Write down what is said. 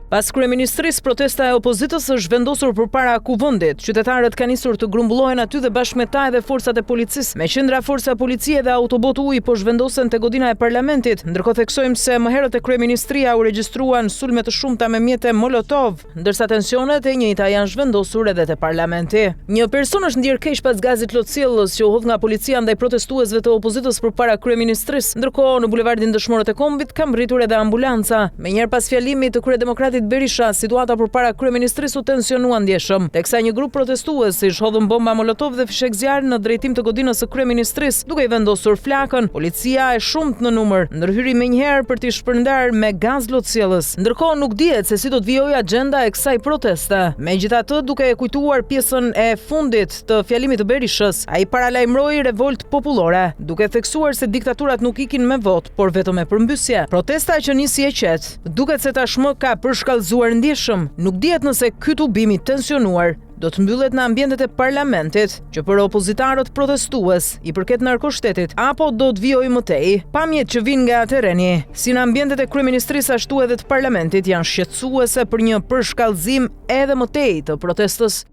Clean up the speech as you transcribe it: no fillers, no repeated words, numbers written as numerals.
Pas kryeministrisë, protesta e opozitës është vendosur përpara kuvendit. Qytetarët kanë nisur të grumbullohen aty dhe bashkë me ta edhe forcat e policisë. Me qendra forca policie dhe autobot ujë po zhvendosen te godina e parlamentit. Ndërkohë theksojmë se më herët te kryeministria u regjistruan sulme të shumta me mjete Molotov, ndërsa tensionet e njëjta janë zhvendosur edhe te parlamenti. Një person është ndier keq pas gazit lotësiellës që u hodh nga policia ndaj protestuesve të opozitës përpara kryeministrisë. Ndërkohë në bulevardin Dëshmorët e Kombit ka mbritur edhe ambulanca. Menjëherë pas fjalimit të kryedemokratit Berisha, situata përpara kryeministrisë u tensionua ndjeshëm, teksa një grup protestuesish hodhën bomba molotov dhe fishek zjarr në drejtim të godinës së kryeministrisë, duke i vendosur flakën. Policia e shumt në numër ndërhyri menjëherë për t'i shpërndar me gaz lotësiellës. Ndërkohë nuk dihet se si do të vijojë agjenda e kësaj proteste. Megjithatë, duke e kujtuar pjesën e fundit të fjalimit të Berishës, ai paralajmëroi revolt popullore, duke theksuar se diktaturat nuk ikin me vot, por vetëm me përmbysje. Protesta që nisi e qetë, duket se tashmë ka përshkallëzuar ndjeshëm. Nuk dihet nëse ky tubim i tensionuar do të mbyllet në ambientet e parlamentit, që për opozitarët protestues i përket narkoshtetit, apo do të vijojë më tej. Pamjet që vijnë nga terreni, si në ambientet e kryeministrisë ashtu edhe të parlamentit, janë shqetësuese për një përshkallëzim edhe më tej të protestës.